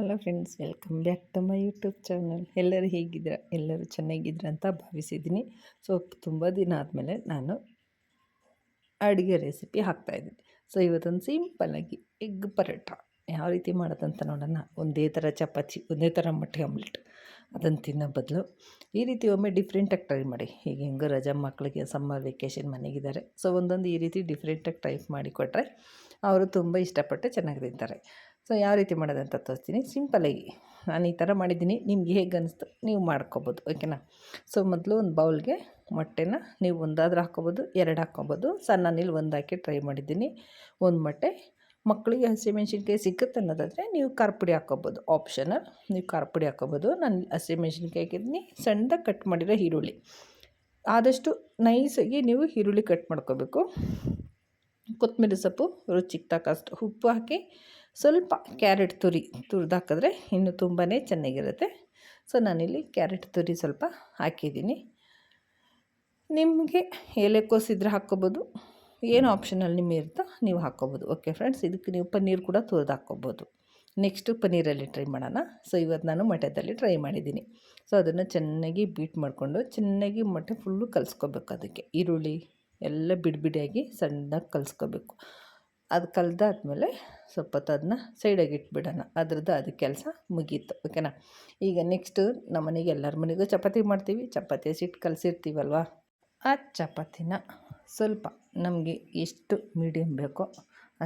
Hello friends, welcome back to my YouTube channel. ಎಲ್ಲರೂ ಹೇಗಿದ್ದೀರಾ? ಎಲ್ಲರೂ ಚೆನ್ನಾಗಿದ್ದೀರಾ ಅಂತ ಭಾವಿಸಿದ್ದೀನಿ. ಸೊ ತುಂಬ ದಿನ ಆದಮೇಲೆ ನಾನು ಅಡುಗೆ ರೆಸಿಪಿ ಹಾಕ್ತಾಯಿದ್ದೀನಿ. ಸೊ ಇವತ್ತೊಂದು ಸಿಂಪಲ್ಲಾಗಿ ಎಗ್ ಪರೋಟ ಯಾವ ರೀತಿ ಮಾಡೋದಂತ ನೋಡೋಣ. ಒಂದೇ ಥರ ಚಪಾತಿ, ಒಂದೇ ಥರ ಮೊಟ್ಟೆ ಆಮ್ಲೆಟ್ ಅದನ್ನು ತಿನ್ನೋ ಬದಲು ಈ ರೀತಿ ಒಮ್ಮೆ ಡಿಫ್ರೆಂಟಾಗಿ ಟ್ರೈ ಮಾಡಿ. ಈಗ ಹೆಂಗೋ ರಜಾ ಮಕ್ಕಳಿಗೆ ಸಮ್ಮರ್ ವೆಕೇಷನ್ ಮನೆಗಿದ್ದಾರೆ. ಸೊ ಒಂದೊಂದು ಈ ರೀತಿ ಡಿಫ್ರೆಂಟಾಗಿ ಟ್ರೈ ಮಾಡಿಕೊಟ್ರೆ ಅವರು ತುಂಬ ಇಷ್ಟಪಟ್ಟು ಚೆನ್ನಾಗಿ ತಿಂತಾರೆ. ಸೊ ಯಾವ ರೀತಿ ಮಾಡೋದಂತ ತೋರಿಸ್ತೀನಿ ಸಿಂಪಲ್ಲಾಗಿ. ನಾನು ಈ ಥರ ಮಾಡಿದ್ದೀನಿ, ನಿಮ್ಗೆ ಹೇಗೆ ಅನ್ನಿಸ್ತು ನೀವು ಮಾಡ್ಕೊಬೋದು, ಓಕೆನಾ. ಸೊ ಮೊದಲು ಒಂದು ಬೌಲ್ಗೆ ಮೊಟ್ಟೆನ ನೀವು ಒಂದಾದರೂ ಹಾಕ್ಕೊಬೋದು, 2 ಹಾಕ್ಕೊಬೋದು. ಸಣ್ಣನಿಲ್ಲಿ ಒಂದು ಹಾಕಿ ಟ್ರೈ ಮಾಡಿದ್ದೀನಿ. ಒಂದು ಮೊಟ್ಟೆ, ಮಕ್ಕಳಿಗೆ ಹಸಿಮೆಣ್ಸಿನ್ಕಾಯಿ ಸಿಕ್ಕುತ್ತೆ ಅನ್ನೋದಾದರೆ ನೀವು ಖಾರ ಪುಡಿ ಹಾಕ್ಕೊಬೋದು, ಆಪ್ಷನಲ್. ನೀವು ಖಾರ ಪುಡಿ ಹಾಕ್ಕೊಬೋದು. ನಾನು ಹಸಿಮೆಣ್ಸಿನ್ಕಾಯಿ ಹಾಕಿದ್ದೀನಿ. ಸಣ್ಣದಾಗಿ ಕಟ್ ಮಾಡಿರೋ ಈರುಳ್ಳಿ, ಆದಷ್ಟು ನೈಸಾಗಿ ನೀವು ಈರುಳ್ಳಿ ಕಟ್ ಮಾಡ್ಕೋಬೇಕು. ಕೊತ್ತಂಬರಿ ಸೊಪ್ಪು, ರುಚಿಗೆ ತಕ್ಕಷ್ಟು ಉಪ್ಪು ಹಾಕಿ ಸ್ವಲ್ಪ ಕ್ಯಾರೆಟ್ ತುರಿದು ಹಾಕಿದ್ರೆ ಇನ್ನೂ ತುಂಬಾ ಚೆನ್ನಾಗಿರುತ್ತೆ. ಸೊ ನಾನಿಲ್ಲಿ ಕ್ಯಾರೆಟ್ ತುರಿ ಸ್ವಲ್ಪ ಹಾಕಿದ್ದೀನಿ. ನಿಮಗೆ ಎಲೆಕೋಸಿದ್ರೆ ಹಾಕ್ಕೊಬೋದು, ಏನು ಆಪ್ಷನಲ್ ನಿಮ್ಮ ಇರುತ್ತೋ ನೀವು ಹಾಕ್ಕೊಬೋದು. ಓಕೆ ಫ್ರೆಂಡ್ಸ್, ಇದಕ್ಕೆ ನೀವು ಪನ್ನೀರ್ ಕೂಡ ತುರಿದು ಹಾಕ್ಕೊಬೋದು. ನೆಕ್ಸ್ಟು ಪನ್ನೀರಲ್ಲಿ ಟ್ರೈ ಮಾಡೋಣ. ಸೊ ಇವತ್ತು ನಾನು ಮಠದಲ್ಲಿ ಟ್ರೈ ಮಾಡಿದ್ದೀನಿ. ಸೊ ಅದನ್ನು ಚೆನ್ನಾಗಿ ಬೀಟ್ ಮಾಡಿಕೊಂಡು ಚೆನ್ನಾಗಿ ಮೊಟ್ಟೆ ಫುಲ್ಲು ಕಲಿಸ್ಕೋಬೇಕು. ಅದಕ್ಕೆ ಈರುಳ್ಳಿ ಎಲ್ಲ ಬಿಡಿಯಾಗಿ ಸಣ್ಣದಾಗಿ ಕಲಿಸ್ಕೋಬೇಕು. ಅದು ಕಲ್ದಾದ್ಮೇಲೆ ಸ್ವಲ್ಪ ಹೊತ್ತು ಅದನ್ನ ಸೈಡಾಗಿ ಇಟ್ಬಿಡೋಣ. ಅದು ಕೆಲಸ ಮುಗೀತು, ಓಕೆನಾ. ಈಗ ನೆಕ್ಸ್ಟು ನಮ್ಮ ಮನೆಗೆ ಎಲ್ಲರ ಮನೆಗೂ ಚಪಾತಿ ಮಾಡ್ತೀವಿ. ಚಪಾತಿ ಹಸಿಟ್ಟು ಕಲಸಿರ್ತೀವಲ್ವ, ಆ ಚಪಾತಿನ ಸ್ವಲ್ಪ ನಮಗೆ ಎಷ್ಟು ಮೀಡಿಯಮ್ ಬೇಕೋ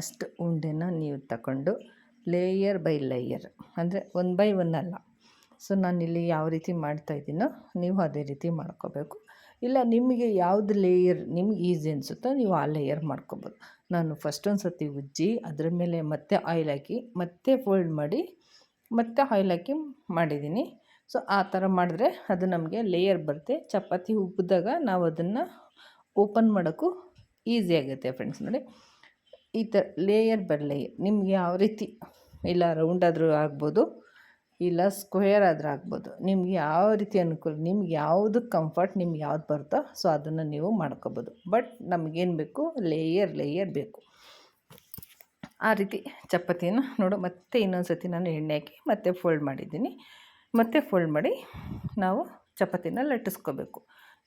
ಅಷ್ಟು ಉಂಡೆನ ನೀವು ತಗೊಂಡು ಲೇಯರ್ ಬೈ ಲೇಯರ್, ಅಂದರೆ 1 ಬೈ 1 ಅಲ್ಲ. ಸೊ ನಾನಿಲ್ಲಿ ಯಾವ ರೀತಿ ಮಾಡ್ತಾಯಿದ್ದೀನೋ ನೀವು ಅದೇ ರೀತಿ ಮಾಡ್ಕೋಬೇಕು. ಇಲ್ಲ ನಿಮಗೆ ಯಾವುದು ಲೇಯರ್ ನಿಮ್ಗೆ ಈಸಿ ಅನಿಸುತ್ತೋ ನೀವು ಆ ಲೇಯರ್ ಮಾಡ್ಕೊಬೋದು. ನಾನು ಫಸ್ಟ್ ಒಂದು ಸರ್ತಿ ಉಜ್ಜಿ ಅದ್ರ ಮೇಲೆ ಮತ್ತೆ ಆಯಿಲ್ ಹಾಕಿ ಮತ್ತೆ ಫೋಲ್ಡ್ ಮಾಡಿ ಮತ್ತೆ ಆಯಿಲ್ ಹಾಕಿ ಮಾಡಿದ್ದೀನಿ. ಸೊ ಆ ಥರ ಮಾಡಿದ್ರೆ ಅದು ನಮಗೆ ಲೇಯರ್ ಬರುತ್ತೆ. ಚಪಾತಿ ಉಬ್ಬಿದಾಗ ನಾವು ಅದನ್ನು ಓಪನ್ ಮಾಡೋಕ್ಕೂ ಈಸಿ ಆಗುತ್ತೆ ಫ್ರೆಂಡ್ಸ್. ನೋಡಿ, ಈ ಥರ ಲೇಯರ್ ಬೈ ಲೇಯರ್ ನಿಮ್ಗೆ ಯಾವ ರೀತಿ, ಇಲ್ಲ ರೌಂಡ್ ಆದರೂ ಆಗ್ಬೋದು, ಇಲ್ಲ ಸ್ಕ್ವೇರ್ ಆದರೂ ಆಗ್ಬೋದು. ನಿಮ್ಗೆ ಯಾವ ರೀತಿ ಅನುಕೂಲ, ನಿಮ್ಗೆ ಯಾವುದು ಕಂಫರ್ಟ್, ನಿಮ್ಗೆ ಯಾವ್ದು ಬರುತ್ತೋ ಸೊ ಅದನ್ನು ನೀವು ಮಾಡ್ಕೊಬೋದು. ಬಟ್ ನಮಗೇನು ಬೇಕು, ಲೇಯರ್ ಬೇಕು. ಆ ರೀತಿ ಚಪಾತಿನ ನೋಡು, ಮತ್ತೆ ಇನ್ನೊಂದು ಸರ್ತಿ ನಾನು ಎಣ್ಣೆ ಹಾಕಿ ಮತ್ತೆ ಫೋಲ್ಡ್ ಮಾಡಿದ್ದೀನಿ. ಮತ್ತೆ ಫೋಲ್ಡ್ ಮಾಡಿ ನಾವು ಚಪಾತಿನ ಲಟ್ಟಿಸ್ಕೋಬೇಕು.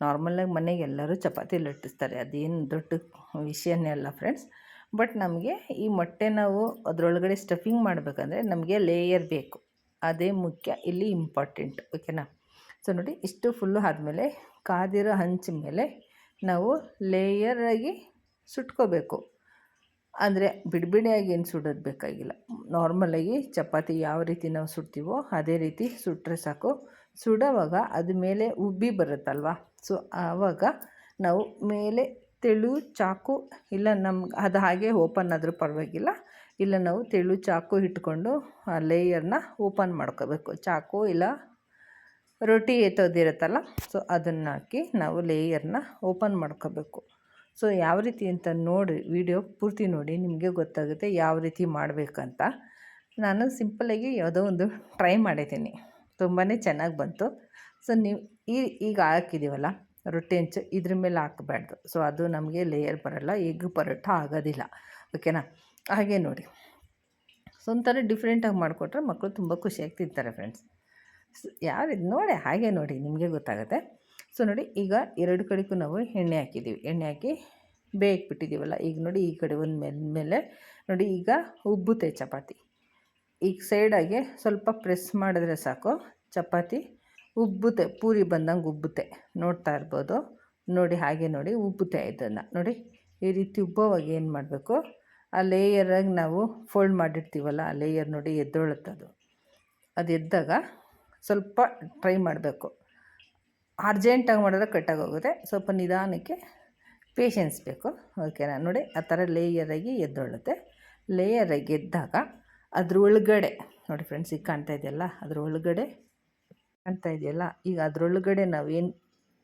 ನಾರ್ಮಲಾಗಿ ಮನೆಗೆ ಎಲ್ಲರೂ ಚಪಾತಿ ಲಟ್ಟಿಸ್ತಾರೆ, ಅದೇನು ದೊಡ್ಡ ವಿಷಯನೇ ಅಲ್ಲ ಫ್ರೆಂಡ್ಸ್. ಬಟ್ ನಮಗೆ ಈ ಮೊಟ್ಟೆ ನಾವು ಅದರೊಳಗಡೆ ಸ್ಟಫಿಂಗ್ ಮಾಡಬೇಕಂದ್ರೆ ನಮಗೆ ಲೇಯರ್ ಬೇಕು, ಅದೇ ಮುಖ್ಯ ಇಲ್ಲಿ ಇಂಪಾರ್ಟೆಂಟ್, ಓಕೆನಾ. ಸೊ ನೋಡಿ, ಇಷ್ಟು ಫುಲ್ಲು ಆದಮೇಲೆ ಕಾದಿರೋ ಹಂಚ ಮೇಲೆ ನಾವು ಲೇಯರಾಗಿ ಸುಟ್ಕೋಬೇಕು. ಅಂದರೆ ಬಿಡಿಯಾಗಿ ಏನು ಸುಡೋದು ಬೇಕಾಗಿಲ್ಲ. ನಾರ್ಮಲಾಗಿ ಚಪಾತಿ ಯಾವ ರೀತಿ ನಾವು ಸುಡ್ತೀವೋ ಅದೇ ರೀತಿ ಸುಟ್ಟರೆ ಸಾಕು. ಸುಡೋವಾಗ ಅದು ಮೇಲೆ ಉಬ್ಬಿ ಬರುತ್ತಲ್ವ, ಸೊ ಆವಾಗ ನಾವು ಮೇಲೆ ತೆಳು ಚಾಕು, ಇಲ್ಲ ನಮ್ಗೆ ಅದು ಹಾಗೆ ಓಪನ್ ಆದರೂ ಪರವಾಗಿಲ್ಲ, ಇಲ್ಲ ನಾವು ತೆಳು ಚಾಕು ಇಟ್ಕೊಂಡು ಆ ಲೇಯರ್ನ ಓಪನ್ ಮಾಡ್ಕೋಬೇಕು. ಚಾಕು ಇಲ್ಲ ರೊಟ್ಟಿ ಎತ್ತೋದಿರುತ್ತಲ್ಲ, ಸೊ ಅದನ್ನು ಹಾಕಿ ನಾವು ಲೇಯರ್ನ ಓಪನ್ ಮಾಡ್ಕೋಬೇಕು. ಸೊ ಯಾವ ರೀತಿ ಅಂತ ನೋಡಿ, ವಿಡಿಯೋ ಪೂರ್ತಿ ನೋಡಿ, ನಿಮಗೆ ಗೊತ್ತಾಗುತ್ತೆ ಯಾವ ರೀತಿ ಮಾಡಬೇಕಂತ. ನಾನು ಸಿಂಪಲ್ಲಾಗಿ ಯಾವುದೋ ಒಂದು ಟ್ರೈ ಮಾಡಿದ್ದೀನಿ, ತುಂಬಾ ಚೆನ್ನಾಗಿ ಬಂತು. ಸೊ ನೀವು ಈಗ ಹಾಕಿದ್ದೀವಲ್ಲ ರೊಟ್ಟಿ ಹಂಚು, ಇದ್ರ ಮೇಲೆ ಹಾಕಬಾರ್ದು. ಸೊ ಅದು ನಮಗೆ ಲೇಯರ್ ಬರೋಲ್ಲ, ಎಗ್ ಪರೋಟ ಆಗೋದಿಲ್ಲ, ಓಕೆನಾ. ಹಾಗೆ ನೋಡಿ, ಸೊ ಒಂಥರ ಡಿಫ್ರೆಂಟಾಗಿ ಮಾಡಿಕೊಟ್ರೆ ಮಕ್ಕಳು ತುಂಬ ಖುಷಿಯಾಗಿ ತಿಂತಾರೆ ಫ್ರೆಂಡ್ಸ್. ಯಾವ ನೋಡಿ, ಹಾಗೆ ನೋಡಿ ನಿಮಗೆ ಗೊತ್ತಾಗುತ್ತೆ. ಸೊ ನೋಡಿ, ಈಗ 2 ಕಡೆಗೂ ನಾವು ಎಣ್ಣೆ ಹಾಕಿದ್ದೀವಿ. ಎಣ್ಣೆ ಹಾಕಿ ಬೇಯಿಬಿಟ್ಟಿದ್ದೀವಲ್ಲ, ಈಗ ನೋಡಿ ಈ ಕಡೆ ಒಂದು ಮೇಲೆ ನೋಡಿ ಈಗ ಉಬ್ಬುತ್ತೆ ಚಪಾತಿ. ಈಗ ಸೈಡಾಗೆ ಸ್ವಲ್ಪ ಪ್ರೆಸ್ ಮಾಡಿದ್ರೆ ಸಾಕು, ಚಪಾತಿ ಉಬ್ಬುತ್ತೆ, ಪೂರಿ ಬಂದಂಗೆ ಉಬ್ಬುತ್ತೆ. ನೋಡ್ತಾ ಇರ್ಬೋದು ನೋಡಿ, ಹಾಗೆ ನೋಡಿ ಉಬ್ಬುತ್ತೆ. ಇದನ್ನು ನೋಡಿ, ಈ ರೀತಿ ಉಬ್ಬುವಾಗ ಏನು ಮಾಡಬೇಕು, ಆ ಲೇಯರಾಗಿ ನಾವು ಫೋಲ್ಡ್ ಮಾಡಿರ್ತೀವಲ್ಲ, ಆ ಲೇಯರ್ ನೋಡಿ ಎದ್ದೊಳುತ್ತದು. ಅದು ಎದ್ದಾಗ ಸ್ವಲ್ಪ ಟ್ರೈ ಮಾಡಬೇಕು. ಅರ್ಜೆಂಟಾಗಿ ಮಾಡಿದ್ರೆ ಕಟ್ಟಾಗೋಗುತ್ತೆ, ಸ್ವಲ್ಪ ನಿಧಾನಕ್ಕೆ ಪೇಷನ್ಸ್ ಬೇಕು, ಓಕೆನಾ. ನೋಡಿ ಆ ಥರ ಲೇಯರಾಗಿ ಎದ್ದೊಳುತ್ತೆ. ಲೇಯರಾಗಿ ಎದ್ದಾಗ ಅದ್ರ ಒಳಗಡೆ ನೋಡಿ ಫ್ರೆಂಡ್ಸ್, ಈಗ ಕಾಣ್ತಾ ಇದೆಯಲ್ಲ, ಅದ್ರ ಒಳಗಡೆ ಕಾಣ್ತಾ ಇದೆಯಲ್ಲ, ಈಗ ಅದರೊಳಗಡೆ ನಾವೇನು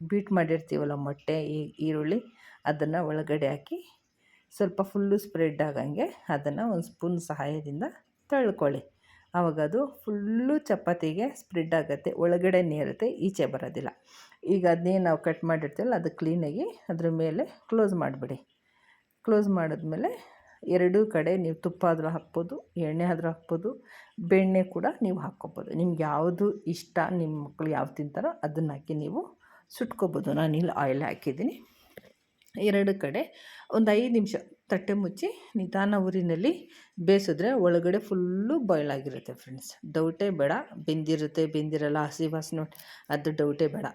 ಬೀಟ್ ಮಾಡಿರ್ತೀವಲ್ಲ ಮೊಟ್ಟೆ, ಈರುಳ್ಳಿ, ಅದನ್ನು ಒಳಗಡೆ ಹಾಕಿ ಸ್ವಲ್ಪ ಫುಲ್ಲು ಸ್ಪ್ರೆಡ್ ಆಗಂಗೆ ಅದನ್ನು ಒಂದು ಸ್ಪೂನ್ ಸಹಾಯದಿಂದ ತಳ್ಕೊಳ್ಳಿ. ಆವಾಗ ಅದು ಫುಲ್ಲು ಚಪಾತಿಗೆ ಸ್ಪ್ರೆಡ್ ಆಗುತ್ತೆ, ಒಳಗಡೆ ಇರುತ್ತೆ, ಈಚೆ ಬರೋದಿಲ್ಲ. ಈಗ ಅದನ್ನೇ ನಾವು ಕಟ್ ಮಾಡಿರ್ತೀವಲ್ಲ ಅದು ಕ್ಲೀನಾಗಿ ಅದ್ರ ಮೇಲೆ ಕ್ಲೋಸ್ ಮಾಡಿಬಿಡಿ. ಕ್ಲೋಸ್ ಮಾಡಿದ್ಮೇಲೆ ಎರಡೂ ಕಡೆ ನೀವು ತುಪ್ಪ ಆದರೂ ಹಾಕ್ಬೋದು, ಎಣ್ಣೆ ಆದರೂ ಹಾಕ್ಬೋದು, ಬೆಣ್ಣೆ ಕೂಡ ನೀವು ಹಾಕ್ಕೊಬೋದು. ನಿಮ್ಗೆ ಯಾವುದು ಇಷ್ಟ, ನಿಮ್ಮ ಮಕ್ಕಳು ಯಾವ್ದು ತಿಂತಾರೋ ಅದನ್ನು ಹಾಕಿ ನೀವು ಸುಟ್ಕೊಬೋದು. ನಾನಿಲ್ಲಿ ಆಯಿಲ್ ಹಾಕಿದ್ದೀನಿ. ಎರಡು ಕಡೆ ಒಂದು 5 ನಿಮಿಷ ತಟ್ಟೆ ಮುಚ್ಚಿ ನಿಧಾನ ಊರಿನಲ್ಲಿ ಬೇಯಿಸಿದ್ರೆ ಒಳಗಡೆ ಫುಲ್ಲು ಬಾಯ್ಲ್ ಆಗಿರುತ್ತೆ ಫ್ರೆಂಡ್ಸ್. ಡೌಟೇ ಬೇಡ, ಬೆಂದಿರುತ್ತೆ ಬೆಂದಿರಲ್ಲ, ಹಸಿ ವಾಸನೆ ಅದು ಡೌಟೇ ಬೇಡ.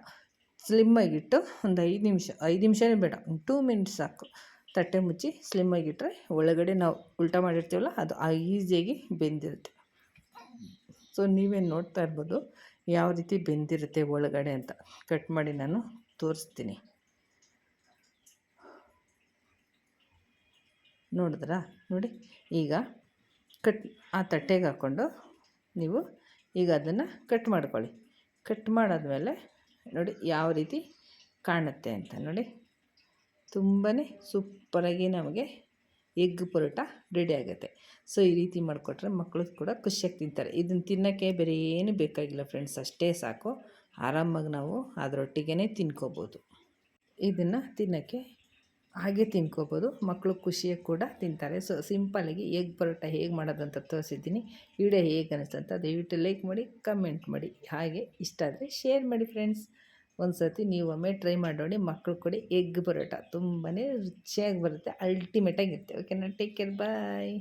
ಸ್ಲಿಮ್ಮಾಗಿಟ್ಟು ಒಂದು 5 ನಿಮಿಷನೇ ಬೇಡ, ಒಂದು 2 ಮಿನಿಟ್ಸ್ ಸಾಕು. ತಟ್ಟೆ ಮುಚ್ಚಿ ಸ್ಲಿಮ್ಮಾಗಿಟ್ಟರೆ ಒಳಗಡೆ ನಾವು ಉಲ್ಟಾ ಮಾಡಿರ್ತೀವಲ್ಲ ಅದು ಈಸಿಯಾಗಿ ಬೆಂದಿರುತ್ತೆ. ಸೊ ನೀವೇನು ನೋಡ್ತಾ ಇರ್ಬೋದು ಯಾವ ರೀತಿ ಬೆಂದಿರುತ್ತೆ ಒಳಗಡೆ ಅಂತ. ಕಟ್ ಮಾಡಿ ನಾನು ತೋರಿಸ್ತೀನಿ. ನೋಡಿದ್ರಾ? ನೋಡಿ, ಈಗ ಆ ತಟ್ಟೆಗೆ ಹಾಕ್ಕೊಂಡು ನೀವು ಈಗ ಅದನ್ನು ಕಟ್ ಮಾಡ್ಕೊಳ್ಳಿ. ಕಟ್ ಮಾಡಾದ್ಮೇಲೆ ನೋಡಿ ಯಾವ ರೀತಿ ಕಾಣುತ್ತೆ ಅಂತ. ನೋಡಿ, ತುಂಬಾ ಸೂಪರಾಗಿ ನಮಗೆ ಎಗ್ ಪರೋಟ ರೆಡಿ ಆಗುತ್ತೆ. ಸೊ ಈ ರೀತಿ ಮಾಡಿಕೊಟ್ರೆ ಮಕ್ಕಳು ಕೂಡ ಖುಷಿಯಾಗಿ ತಿಂತಾರೆ. ಇದನ್ನು ತಿನ್ನೋಕ್ಕೆ ಬೇರೆ ಏನು ಬೇಕಾಗಿಲ್ಲ ಫ್ರೆಂಡ್ಸ್, ಅಷ್ಟೇ ಸಾಕು. ಆರಾಮಾಗಿ ನಾವು ಅದರೊಟ್ಟಿಗೆ ತಿನ್ಕೋಬೋದು. ಇದನ್ನು ತಿನ್ನೋಕ್ಕೆ ಹಾಗೆ ತಿನ್ಕೋಬೋದು, ಮಕ್ಕಳು ಖುಷಿಯಾಗಿ ಕೂಡ ತಿಂತಾರೆ. ಸೊ ಸಿಂಪಲ್ಲಾಗಿ ಎಗ್ ಪರೋಟ ಹೇಗೆ ಮಾಡೋದಂತ ತೋರಿಸಿದ್ದೀನಿ. ವಿಡಿಯೋ ಹೇಗೆ ಅನಿಸ್ತು ಅಂತ ದಯವಿಟ್ಟು ಲೈಕ್ ಮಾಡಿ, ಕಮೆಂಟ್ ಮಾಡಿ, ಹಾಗೆ ಇಷ್ಟ ಆದರೆ ಶೇರ್ ಮಾಡಿ ಫ್ರೆಂಡ್ಸ್. ಒಂದು ಸರ್ತಿ ನೀವು ಒಮ್ಮೆ ಟ್ರೈ ಮಾಡಿ ನೋಡಿ, ಮಕ್ಕಳು ಕೊಡಿ. ಎಗ್ ಪರೋಟ ತುಂಬಾ ರುಚಿಯಾಗಿ ಬರುತ್ತೆ, ಅಲ್ಟಿಮೇಟಾಗಿರುತ್ತೆ. ಓಕೆನಾ? ಟೇಕ್ ಕೇರ್, ಬಾಯ್.